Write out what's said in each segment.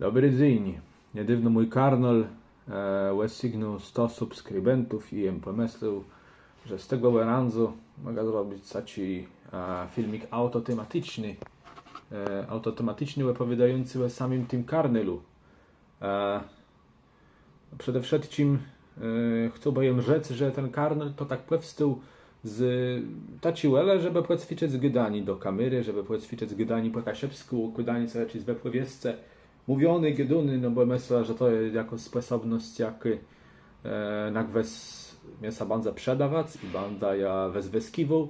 Dobry dzień. Niedawno mój kanał osiągnął 100 subskrybentów i pomyślał, że z tego ranzu mogę zrobić taki filmik autotematyczny opowiadający o samym tym kanale. Przede wszystkim chcę bowiem rzec, że ten kanał to tak powstał z taciłele, żeby poćwiczyć zgydani do kamery, żeby poćwiczyć zgydani po kasiepsku, układanie co jakiś we powiedzce mówiony, geduny, no bo myślę, że to jest jako sposobność jak wes mięsa banda sprzedawać i banda ja wes wyskiwał,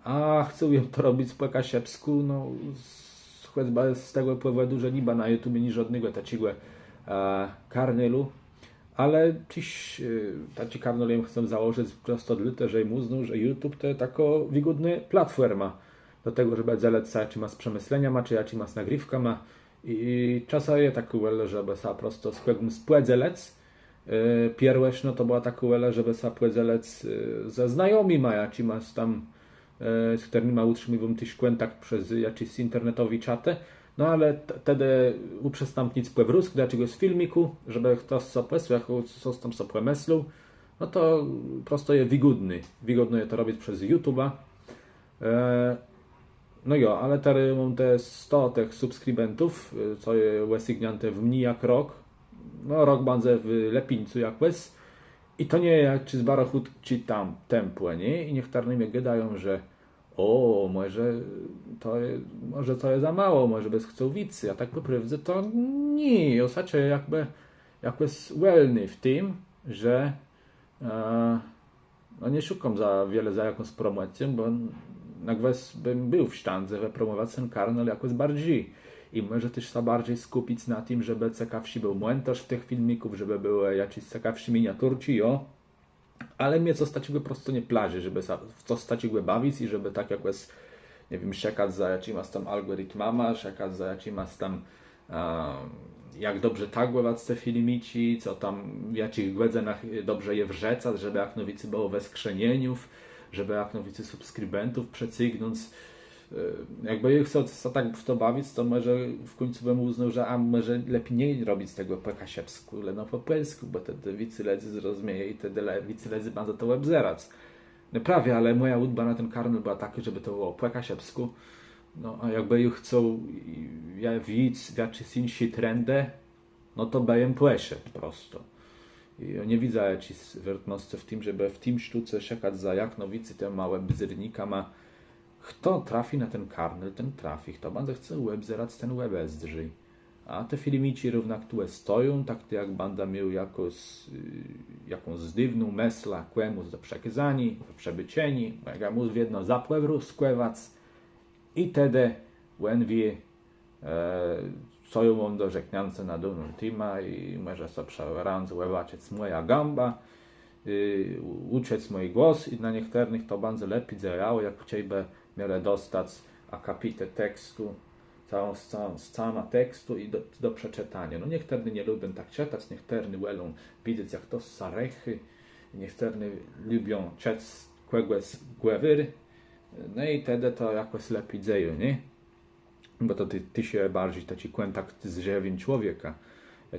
a chcę ją to robić po kasiepsku, no chyba z tego powodu, że niba na YouTube ni żadnego takiego karnelu. Ale dziś taki kanał chcę założyć prosto dlatego, że uznał, że YouTube to taka wygodna platforma do tego, żeby zalecać, czy ma z przemyślenia, czy jaki ma z nagrywka ma. I czasem jest tak uwele, żeby sa prosto spłedzelec. Pierłeś, no to była tak uwele, żeby sa płedzelec ze znajomi ma, jaki ma tam, z którymi ma utrzymywał tyś kontakt przez jakiś internetowy czaty. No ale wtedy uprzestępnić płewrus, dlaczego z filmiku, żeby ktoś co coś tam sobie pomyślał, no to prosto jest wygodny. Wygodno jest to robić przez YouTube'a. No jo, ale teraz mam te 100 tych subskrybentów, co jest osiągnięte w mniej jak rok. No rok będę w Lepińcu jak łez. I to nie jak czy z Barachut, czy tam tempo, nie? I niektórzy mnie gadają, że może to jest za mało, może bez chcą wicy, a tak naprawdę to nie. Osacie jakby jest welny w tym, że no nie szukam za wiele za jakąś promocją, bo bym był w stanie wypromować ten kanał jakoś bardziej. I może też się bardziej skupić na tym, żeby ciekawszy był montaż w tych filmików, żeby były jakieś ciekawsze miniaturki, ale mnie coś takiego po prostu nie plaży, żeby w coś takiego bawić i żeby tak jakoś, nie wiem, czekać za jakimiś tam algorytmama, czekać za jakimiś tam jak dobrze tagłować te filmiki, co tam w jakich godzinach dobrze je wrzecać, żeby jak nowicy było we skrzenieniów, żeby jak nowicy subskrybentów przecygnąć. Jakby je chcę tak w to bawić, to może w końcu bym uznał, że może lepiej nie robić tego po kasiepsku, ale no po polsku, bo wtedy wiceledzy zrozumieją i wtedy wiceledzy będą to webzerać. No prawie, ale moja udba na ten kanał była taka, żeby to było po kasiepsku. No a jakby ich chcą ja widz w jakiejś innej trendy, no to bejem płesze po prostu. I ja nie widzę jakiejś wertności w tym, żeby w tym sztuce czekać za jak nowicy te małe bzyrnika ma. Kto trafi na ten kanał, ten trafi. Kto będzie chce webzerać, ten webezdrzy. A te filmiki równak tu stoją, tak jak banda miał jakąś dziwną mesla, kłemus do przekazani, do przebycieni, jak mu jedno zapłewru skłewać i wtedy when wie co ją mam do rzekniance na dumą tima i może sobie przeranzować moja gamba, uczyć mój głos i na niektórych to bardzo lepiej działało, jak chcieliby miarę dostać akapitę tekstu, całą scenę tekstu i do przeczytania. No niektórzy nie lubią tak czytać, niektórzy wolą widzieć jak to sarechy, niektórzy lubią czytać kłegłes głowy, no i wtedy to jakoś lepiej dzieje, nie? Bo to ty się bardziej taki kontakt z żywym człowieka.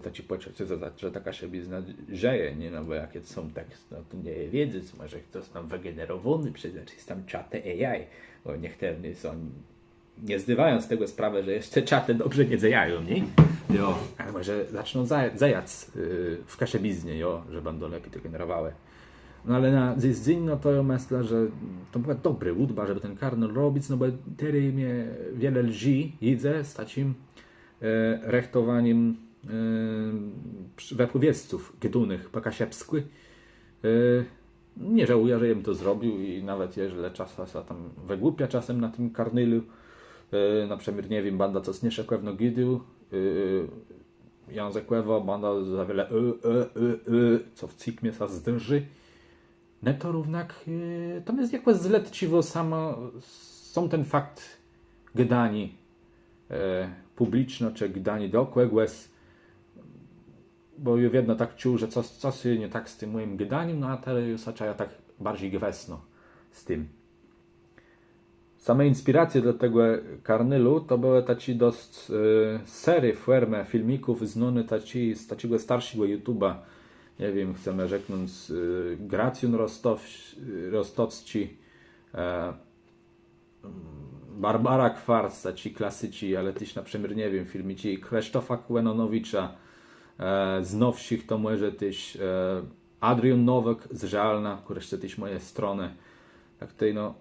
To ci poczuć, że taka się biznes dzieje, nie? No bo jakie są teksty, no to nie wiedzieć, może ktoś tam wygenerowany przez jakieś tam czaty AI, bo niektórzy są, nie zdawają z tego sprawę, że jeszcze czaty dobrze nie działają, nie? Ale może zaczną zajać w kasie biznie, że będą lepiej to generowały. No ale na dzień, no to ja myślę, że to była dobry udba, żeby ten kanał robić, no bo teraz mnie wiele lży widzę z takim rechtowaniem wypowiedców gedunych po kasiepsku. Nie żałuję, że jem to zrobił i nawet jeżeli czasem tam wygłupia czasem na tym karnylu, na przykład nie wiem, banda coś nie szekłewno gidu, języklewo banda za wiele co w cikmie sa zdrży. No to równak, to jest jakoś zletciwo sam ten fakt gdani publiczno, czy gdani dokłegłes, bo już jedno tak czuł, że coś nie tak z tym moim gdaniem, no a teraz już ja tak bardziej gwesno z tym. same inspiracje do tego Karnylu to były taci dość sery, formy filmików znane z takiego starszego YouTube'a. Nie wiem, chcemy rzeknąć Gracjun Rostocci, Barbara Kwarc, taci klasyci, ale też na przykład, nie wiem, filmici Krzysztofa Kłenonowicza, z nowszych to może też Adrian Nowak z Żalna, które jeszcze też moje strony. Tak tej no,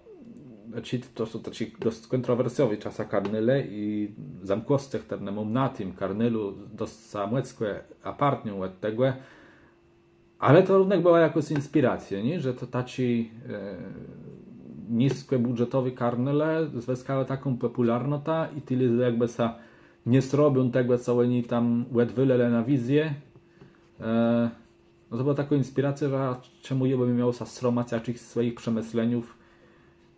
to są taci dość kontrowersyjne czasy Karnyle i zamkostech ten mam na tym Karnylu dość sameckie apartnią od tego, ale to również była jakoś inspiracja, nie? Że to taci niskobudżetowe Karnyle zyskały taką popularność i tyle jakby sa nie zrobią tego, co oni tam wydwylele na wizję. No to była taka inspiracja, że czemu ja bym miał sromać jakichś swoich przemyśleniów,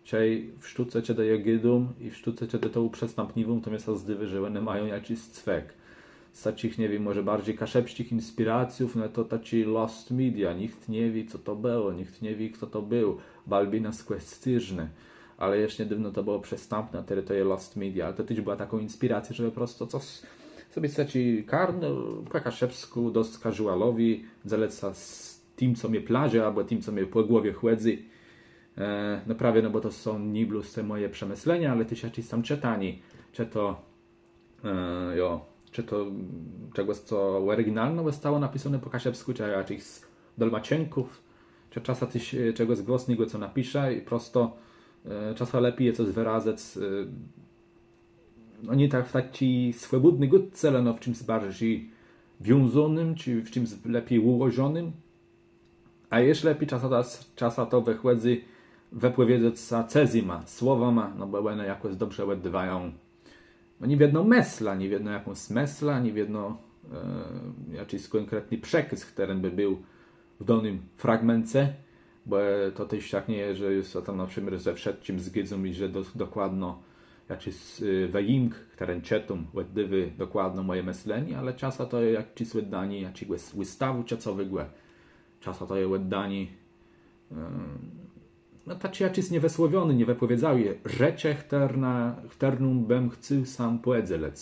czyli w sztuce cię daje gydum i w sztuce cię to uprzestępniwą, to mnie sa zdywy, że one mają jakiś cwek. Z takich, nie wiem, może bardziej kaszepskich inspiracjów, no to taci lost media, nikt nie wie, co to było, nikt nie wie, kto to był, balbina skwestyczny, ale jeszcze dawno to było przestępne na terytorium lost media, ale to też była taką inspiracją, żeby po prostu coś sobie taci Karnyl, po kaszepsku, dość casualowi, zaleca z tym, co mnie plaży, albo tym, co mnie po głowie chłedzy. No prawie, no bo to są niblus te moje przemyślenia, ale też jakiś tam czytani, czy to czy to czegoś, co oryginalne zostało napisane po kaszepsku, czy jakichś dolmacienków, czy czasem też czegoś głosnego, co napisze i prosto czasem lepiej je coś wyrazić, no nie tak w taki swobodny głos, ale no w czymś bardziej wiązanym, czy w czymś lepiej ułożonym, a jeszcze lepiej czasem to wychłodzi wypowiedzieć za cezima, słowama, no bo one jakoś dobrze odbywają. No nie wiedzą mesla, nie wiedzą jakąś mesla, nie wiedzą jakiś konkretny przekaz, który by był w danym fragmencie, bo to też tak nie jest, że jest to tam na przykład ze wszystkim zgodzą i że dokładno jakiś wyimk, który czytam, odbywy dokładno moje myślenie, ale czasem to jest jakieś wydanie jakiegoś wystawu czasowego, czasem to jest wydanie no taci jakiś niewysłowiony, nie wypowiedzały rzeczy, którą bym chciał sam powiedzieć.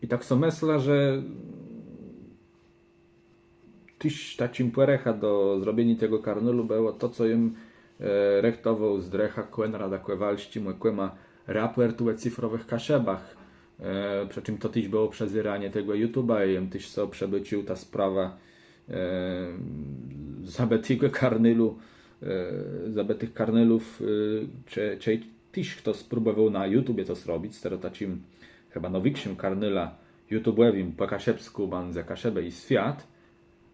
I tak sobie myślę, że tyś takim porecha do zrobienia tego Karnylu było to, co im rechtował z drecha Kłenrada Kłewalści, kłema raportu o cyfrowych kaszebach. Przy czym to też było przezieranie tego YouTube'a i im też sobie przebycił ta sprawa zabetego Karnylu, zabetych Karnylów, czy tyś, kto spróbował na YouTubie to zrobić, teraz takim chyba nowikszym Karnyla YouTube'owym po kaszebsku, banze kaszebę i świat,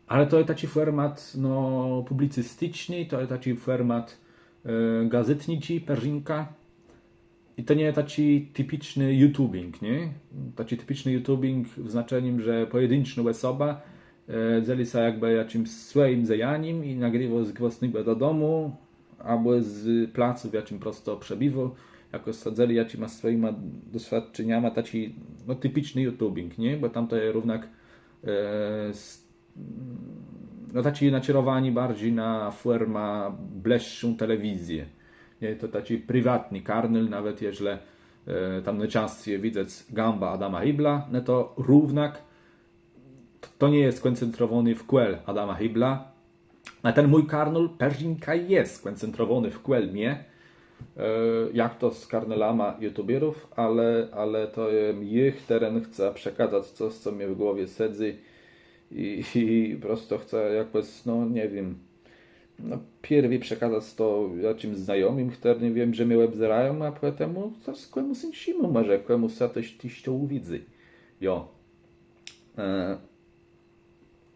ale to jest taki format no, publicystyczny, to jest taki format gazetniczy, perzinka i to nie jest taki typiczny YouTubing, nie? Taki typiczny YouTubing w znaczeniu, że pojedynczna osoba dzieli się jakby jakimś swoim zajaniem i nagrywa z własnego do domu albo z placu, w jakim prosto przebywał, jako sadzeli jakimi swoimi doświadczeniami, taki no, typiczny YouTubing, nie? Bo tam to jest równak no taki nacierowani bardziej na formę bliższą telewizję. Nie? To taki prywatny Karnyl, nawet jeżeli tam na częstwie widać gamba Adama Hibla, no to równak to nie jest skoncentrowany w kwel Adama Hibla, a ten mój Karnyl perzinka jest skoncentrowany w kwel mnie, jak to z Karnylama youtuberów, ale to ich teren chce przekazać coś, co mnie w głowie sedzi i prosto chcę jakoś, no nie wiem, no pierwi przekazać to jakimś znajomym, którzy nie wiem, że mnie obzerają, a potem to z komuś insimu może, komuś coś to uwidzi.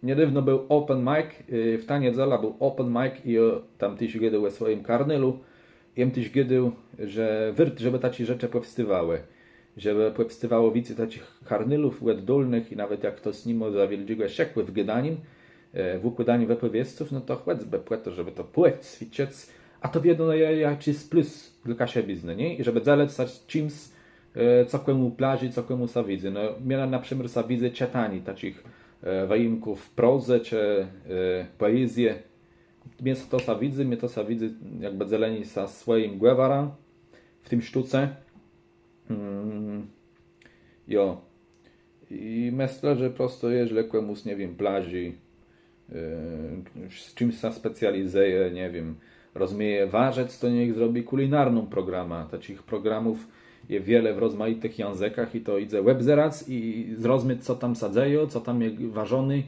Niedawno był open mic, w ta niedziela był open mic i tam też gadał o swoim Karnylu. I też gadał, że żeby takie rzeczy powstawały. Żeby powstawało więcej takich Karnylów, dolnych i nawet jak to z nim za wielkiego siekły w gadaniem, w układaniu wypowiedźców, no to choćby płeto, żeby to płeć, ćwiczyć, a to wiedzą jakiś plus dla siebie, nie? I żeby zalecać czymś, co komu plaży, co komu sa widzi. No, miałem na przykład sa widzę czytani takich wyimków prozy czy poezję, Mnie to sa widzę jakby zeleni sa swoim Guevara w tym sztuce. Jo. I myślę, że prosto jeżeli komuś, nie wiem, plaży, z czymś się specjalizuje, nie wiem, rozumie warzec, to niech zrobi kulinarną programę. Takich programów jest wiele w rozmaitych językach i to idzie webzerac i zrozumieć, co tam sadzeją, co tam jest ważony.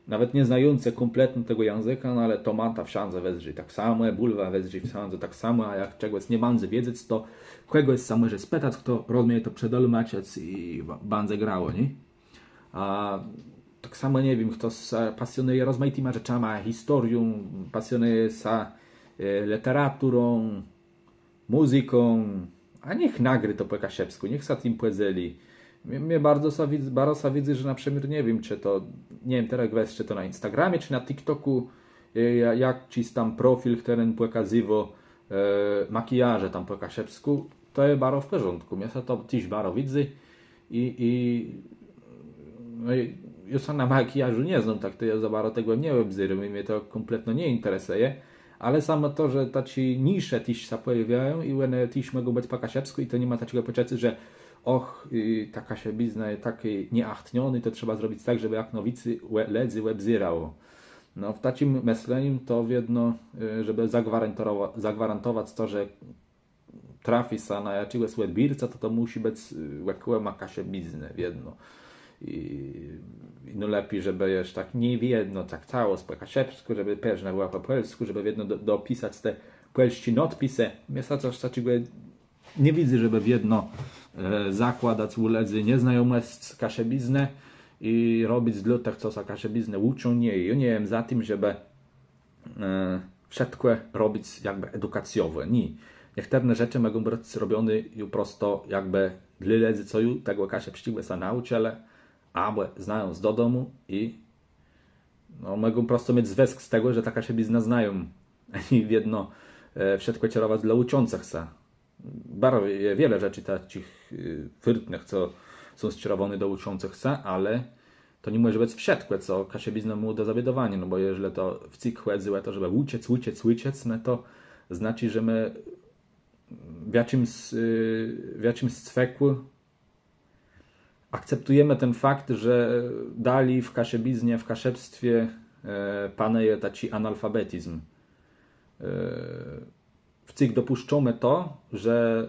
Nawet nie znające kompletnie tego języka, no ale tomata wszędzie wezrzy tak samo, bulwa wezrzy wszędzie tak samo, a jak czegoś nie będzie wiedzieć, to kogoś sam może spytać, kto rozumie to przedolmaczać i będzie grało, nie? A tak samo nie wiem, kto się pasjonuje rozmaitymi rzeczami, historią, pasjonuje się literaturą, muzyką, a niech nagry to po kasiepsku, niech się tym podzieli. Mnie bardzo widzę, że na przykład nie wiem, czy to, nie wiem teraz weź, czy to na Instagramie, czy na TikToku, jak ci tam profil, który pokazywał makijaże tam po kasiepsku, to jest bardzo w porządku. Mnie to też bardzo widzę no ja sam na makijażu nie znam, tak to ja za bardzo tego nie obserwuję, mnie to kompletnie nie interesuje, ale samo to, że taci nisze też się pojawiają i one też mogą być po kasiepsku i to nie ma takiego poczucia, że taka się biznes taki nieachtniony, to trzeba zrobić tak, żeby jak nowicy ledzy webzirało. No w takim myśleniu to wiedno, żeby zagwarantować to, że trafi się na jakiegoś odbiorcę, to musi być łekłe makasie biznes wiedno. No lepiej, żeby jeszcze tak nie wiedno, tak cało po kasiepsku, żeby pewna była po polsku, żeby wiedno dopisać te polskie nadpisy. Mnie coś takiego nie widzę, żeby wiedno zakładać uledzy nieznajomość z kasiebizny i robić dla tych, co sa kasiebizny uczą. Nie, ja nie wiem za tym, żeby wszystko robić jakby edukacjowe. Nie. Niektóre rzeczy mogą być robione już prosto jakby dla ledzy, co już tego kasiebszczyły sa nauczyli, albo znają z do domu i no, mogą prosto mieć związek z tego, że ta kasiebizna znają i wiedno wszystko kierować dla uczących się. Bardzo wiele rzeczy takich wyrtnych, co są skierowane do uczących się, ale to nie może być wszystko, co kasiebizna mu do zawiedowania, no bo jeżeli to w cik chłedzę, to żeby uciec, no to znaczy, że my w jakimś cweku akceptujemy ten fakt, że dali w kasiebiznie, w kasiebstwie panuje taki analfabetyzm. W cik dopuszczamy to, że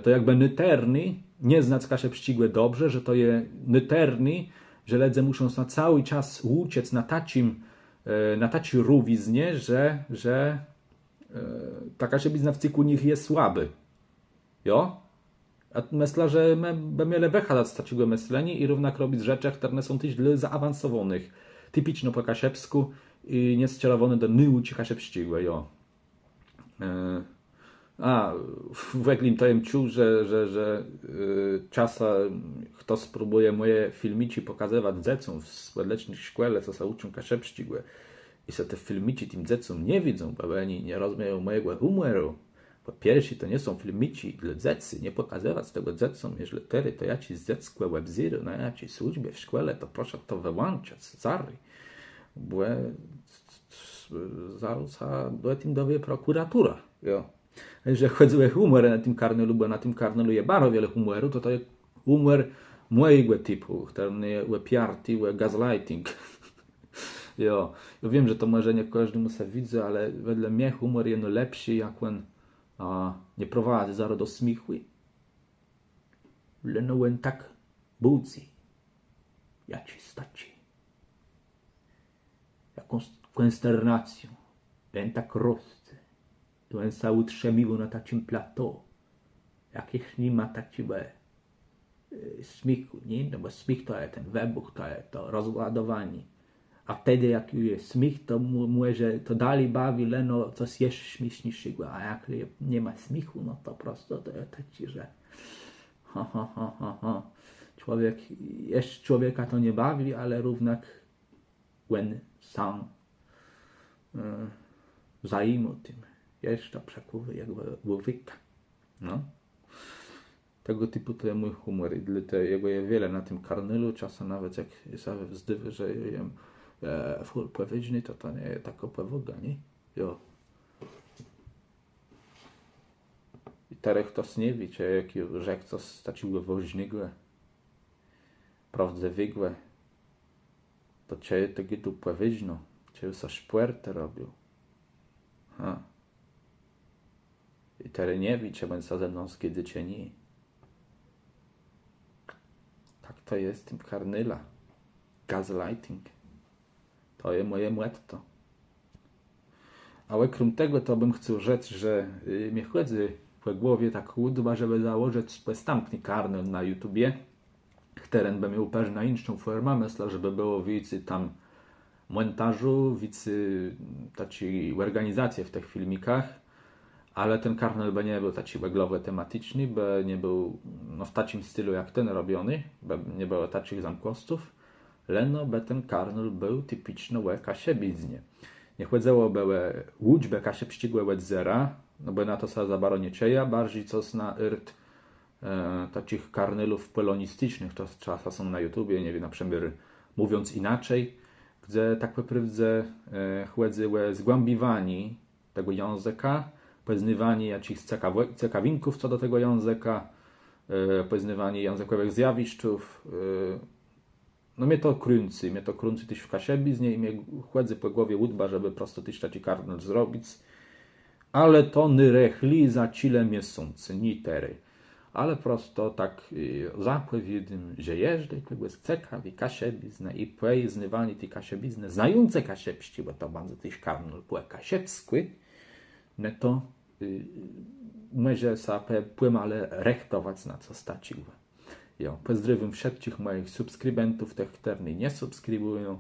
to jakby nyterny, nie znać kasiebszczygłe dobrze, że to jest nyterny, że ledze muszą na cały czas uciec na taci rówiznie, że ta kasiebizna w ciku nich jest słaby. Jo? A myślę, że my będziemy wychadać z takiego myślenia i równak robić rzeczy, które są też dla zaawansowanych. Typicznie po kasiepsku i nie skierowane do nauki kasiepszczygłej. Jo. W Eglim to jem czuł, że czasem kto spróbuje moje filmici pokazywać dzieciom w słodecznych szkole, co się uczą kasiepszczygłe i se te filmici tym dzieciom nie widzą, bo oni nie rozumieją mojego humoru. Po pierwsze, to nie są filmici dla dzieci, nie pokazywać tego dzieciom, jeżeli teraz to ja ci z dziecka webziru, na ja ci służbie w szkole, to proszę to wyłączać, zary. Bo zaraz do tym dowie prokuratura. Jo. Że chodzi o humor na tym karnelu, bo na tym karnelu jest bardzo wiele humoru, to jest humor mojego typu, który jest piarty, gaslighting. Jo. Ja wiem, że to może nie każdemu się widzi, ale wedle mnie humor jest lepszy, jak on nie prowadzi zaraz do śmiechu. Ale on tak budzi, jak ci staci. Jakąś konsternacją, on tak roste. To on się utrzymywał na takim plateau. Jakieś nie ma takiego śmiechu, nie? No bo śmiech to jest ten wybuch, to jest to rozładowanie. A wtedy jak jest śmiech, to może to dalej bawi, leno coś jeszcze śmieszniejszego. A jak nie ma śmiechu, no to prosto to jest taki, że człowieka to nie bawi, ale równak when sam zajmą tym. Jeszcze przepływy jakby łyka. No. Tego typu to jest mój humor i jego jest wiele na tym karnelu. Czasem nawet jak sobie wzdywy, że jem Ful powiedziny to nie jest taka powoga, nie? Jo. I teraz ktoś nie wie, czy jaki rzek co staciło woźnigłe, prawdziwigłe, to czy tego tu powiedzino, czy coś puertę robił. Ha. I teraz nie wie, czy będzie ze mną kiedy cię nie. Tak to jest tym karnyla. Gaslighting. To jest moje motto. Ale krom tego to bym chciał rzec, że mnie chodzi po głowie tak łudba, żeby założyć stamkny karnel na YouTubie. Teren by miał pewna inną formę, myślę, żeby było więcej tam montażu, więcej takiej organizacji w tych filmikach, ale ten karnel by nie był taki weglowy tematyczny, by nie był w takim stylu jak ten robiony, by nie było takich zamkostów, leno by ten karnel był typiczny łeka siebiznie. Nie chodzało były łódź, by się przyścigłe łed zera, no bo na to sa za baro nie czeja, bardziej coś na irt takich karnelów polonistycznych, to czasem są na YouTubie, nie wiem, na przykład mówiąc inaczej, gdzie tak naprawdę chodziły zgłębiwani tego języka, poznawani jakichś ciekawinków co do tego języka, poznawanie językowych zjawiszczów. No mnie to kręci tyś w kasiebi z niej i mnie chłodzi po głowie łudba, żeby prosto tyś taki karnel zrobić. Ale to nyrechli za cile miesiące, ni tery. Ale prosto tak zapowiedym, że jeżdżę, tego jest ciekawi kasiebizne i poznawani ty kasiebizne, znające kasiebści, bo to bardzo tyś karnel po kasiebskły, no to może sobie płymale rechtować na co staciły. Ja pozdrawiam wszystkich moich subskrybentów, tych, którzy nie subskrybują.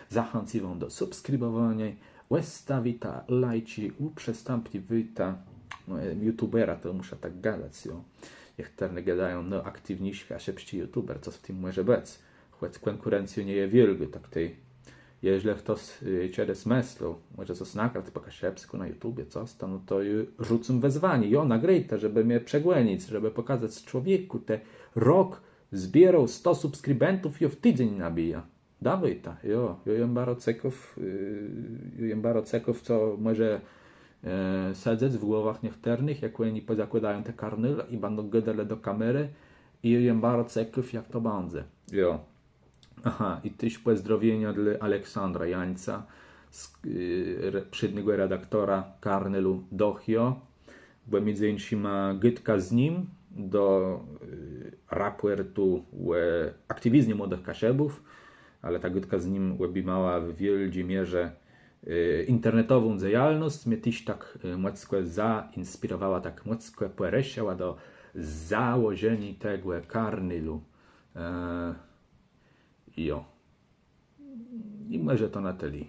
Zachęcam do subskrybowania. Łestawita, lajci, uprzestępni wyta. YouTubera to muszę tak gadać. Jak te gadają, no aktywniejsi, a szybciej YouTuber, co w tym może być. Choć konkurencja nie jest wielka, tak tej. Jeżeli ktoś через myślał, może coś nagrać po kasiepsku na YouTubie, coś tam, no to rzucam wezwanie. Jo, nagraj to, żeby mnie przegłębić, żeby pokazać człowieku, te rok zbierał 100 subskrybentów i w tydzień nabija. Dawaj to, jo, jem baro ceków, co może sadzać w głowach niektórych, jak oni pozakładają te karnyle i będą gadale do kamery i jem baro ceków, jak to będzie. Jo. Aha, i tyś pozdrowienia dla Aleksandra Jańca, przedniego redaktora Karnelu Dochio, bo między innymi ma gytka z nim do raportu o aktywizmie młodych kasiebów, ale ta gytka z nim mała w wielkiej mierze internetową działalność, mnie tyś tak mocno zainspirowała, tak mocno poresiała do założenia tego Karnelu. Jo. I może to na tyle.